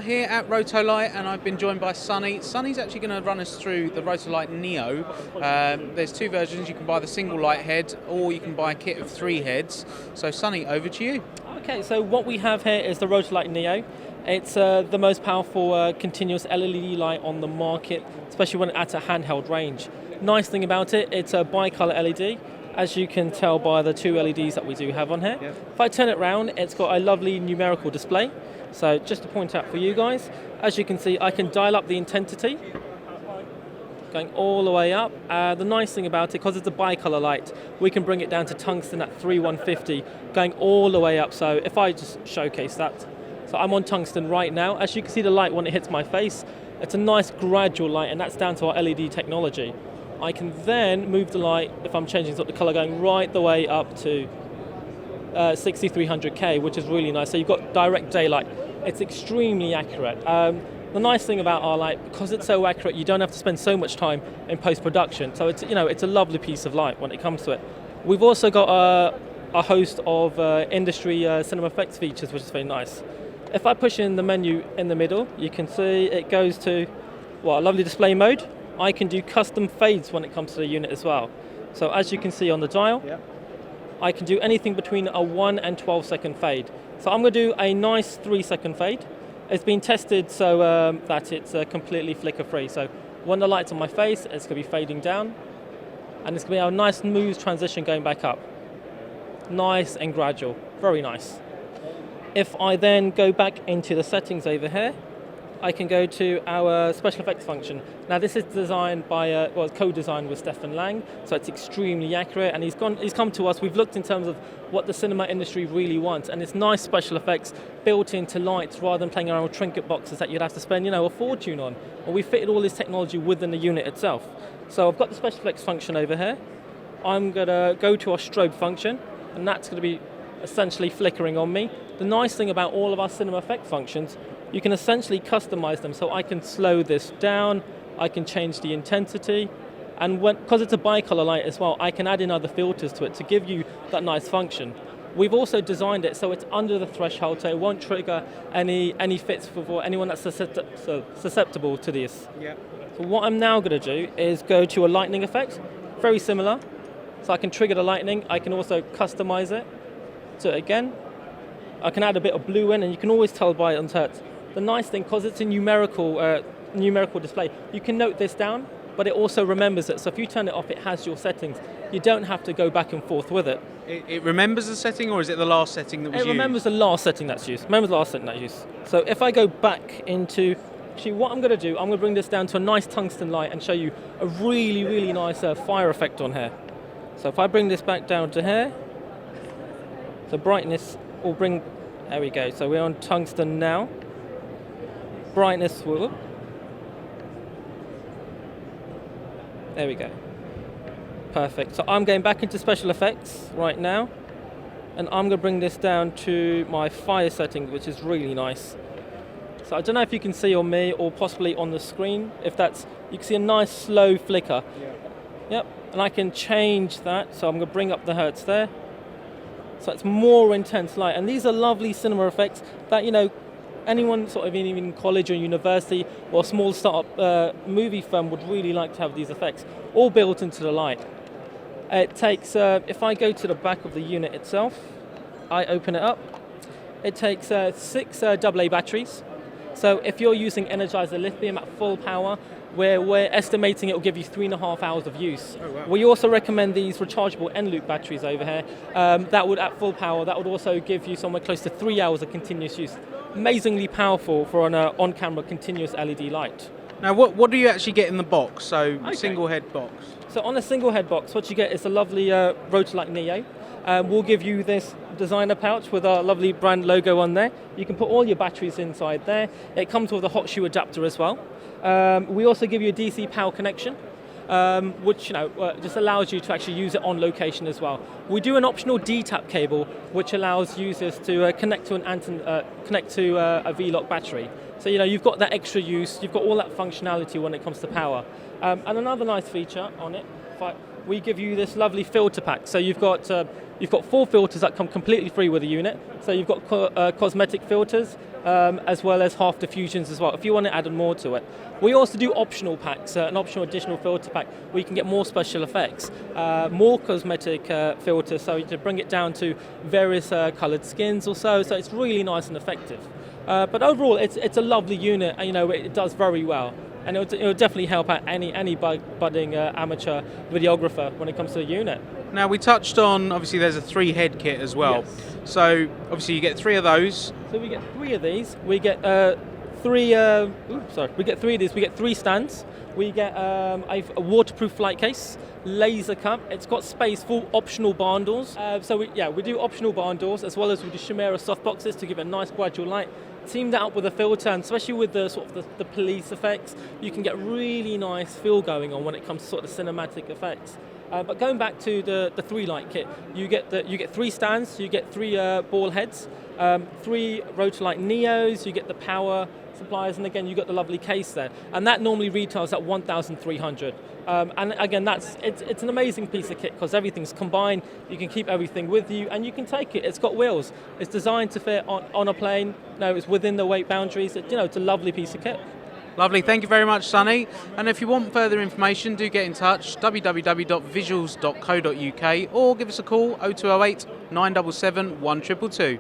here at Rotolight, and I've been joined by Sunny. Sunny's actually going to run us through the Rotolight NEO. There's two versions. You can buy the single light head, or you can buy a kit of 3 heads. So Sunny, over to you. Okay, so what we have here is the Rotolight NEO. It's the most powerful continuous LED light on the market, especially when it's at a handheld range. Nice thing about it, it's a bi-color LED, as you can tell by the 2 LEDs that we do have on here. Yep. If I turn it around, it's got a lovely numerical display. So just to point out for you guys, as you can see, I can dial up the intensity, going all the way up. The nice thing about it, because it's a bi-color light, we can bring it down to tungsten at 3150, going all the way up. So if I just showcase that, so I'm on tungsten right now. As you can see the light when it hits my face, it's a nice gradual light, and that's down to our LED technology. I can then move the light, if I'm changing the color, going right the way up to 6300K, which is really nice. So you've got direct daylight. It's extremely accurate. The nice thing about our light, because it's so accurate, you don't have to spend so much time in post-production. So it's a lovely piece of light when it comes to it. We've also got a host of industry cinema effects features, which is very nice. If I push in the menu in the middle, you can see it goes to a lovely display mode. I can do custom fades when it comes to the unit as well. So as you can see on the dial, Yep. I can do anything between a 1 and 12 second fade. So I'm going to do a nice 3-second fade. It's been tested so that it's completely flicker free. So when the light's on my face, it's going to be fading down, and it's going to be a nice smooth transition going back up. Nice and gradual, very nice. If I then go back into the settings over here, I can go to our special effects function. Now this is designed by, it's co-designed with Stefan Lang, so it's extremely accurate, and he's come to us, we've looked in terms of what the cinema industry really wants, and it's nice special effects built into lights rather than playing around with trinket boxes that you'd have to spend, a fortune on. Well, we fitted all this technology within the unit itself. So I've got the special effects function over here. I'm gonna go to our strobe function, and that's gonna be essentially flickering on me. The nice thing about all of our cinema effect functions, you can essentially customize them, so I can slow this down, I can change the intensity, and because it's a bi-color light as well, I can add in other filters to it to give you that nice function. We've also designed it so it's under the threshold, so it won't trigger any fits for anyone that's susceptible to this. Yeah. So what I'm now going to do is go to a lightning effect, very similar. So I can trigger the lightning, I can also customize it. So again, I can add a bit of blue in, and you can always tell by it on touch. The nice thing, because it's a numerical display, you can note this down, but it also remembers it. So if you turn it off, it has your settings. You don't have to go back and forth with it. It remembers the setting, or is it the last setting that was used? It remembers the last setting that's used. So if I go back into, actually what I'm going to do, I'm going to bring this down to a nice tungsten light and show you a really, really nice fire effect on here. So if I bring this back down to here, the brightness will bring, there we go. So we're on tungsten now. Brightness will, there we go. Perfect. So I'm going back into special effects right now, and I'm going to bring this down to my fire setting, which is really nice. So I don't know if you can see on me or possibly on the screen, you can see a nice slow flicker. Yeah. Yep, and I can change that. So I'm going to bring up the hertz there. So it's more intense light, and these are lovely cinema effects that, anyone sort of in college or university or a small startup movie firm would really like to have these effects all built into the light. It takes, if I go to the back of the unit itself, I open it up, it takes 6 AA batteries. So if you're using Energizer lithium at full power, we're estimating it will give you 3.5 hours of use. Oh, wow. We also recommend these rechargeable N-loop batteries over here. That would, at full power, that would also give you somewhere close to 3 hours of continuous use. Amazingly powerful for an on-camera continuous LED light. Now, what do you actually get in the box? So, Okay. Single head box. So on a single head box, what you get is a lovely Rotolight NEO. We'll give you this designer pouch with our lovely brand logo on there. You can put all your batteries inside there. It comes with a hot shoe adapter as well. We also give you a DC power connection, which just allows you to actually use it on location as well. We do an optional D-tap cable, which allows users to connect to a V-lock battery. So you've got that extra use, you've got all that functionality when it comes to power. And another nice feature on it we give you this lovely filter pack. So you've got 4 filters that come completely free with the unit. So you've got cosmetic filters, as well as half diffusions as well, if you want to add more to it. We also do optional packs, an optional additional filter pack where you can get more special effects, more cosmetic filters, so to bring it down to various coloured skins or so it's really nice and effective. But overall, it's a lovely unit, and it does very well. And it'll definitely help out any budding amateur videographer when it comes to the unit. Now, we touched on, obviously there's a 3-head kit as well. Yes. So obviously you get 3 of those. So we get 3 of these. We get 3 of these. We get 3 stands. We get a waterproof flight case, laser cup. It's got space for optional barn doors. We do optional barn doors, as well as we do Chimera softboxes to give a nice gradual light. Team that up with a filter, and especially with the sort of the police effects, you can get really nice feel going on when it comes to sort of the cinematic effects. But going back to the 3-light kit, you get 3 stands, you get 3 ball heads, 3 Rotolight NEOs, you get the power supplies, and again you got the lovely case there, and that normally retails at 1,300. And again, it's an amazing piece of kit because everything's combined. You can keep everything with you, and you can take it. It's got wheels. It's designed to fit on a plane. No, it's within the weight boundaries. It's a lovely piece of kit. Lovely, thank you very much, Sonny. And if you want further information, do get in touch, www.visuals.co.uk, or give us a call 0208 977 1222.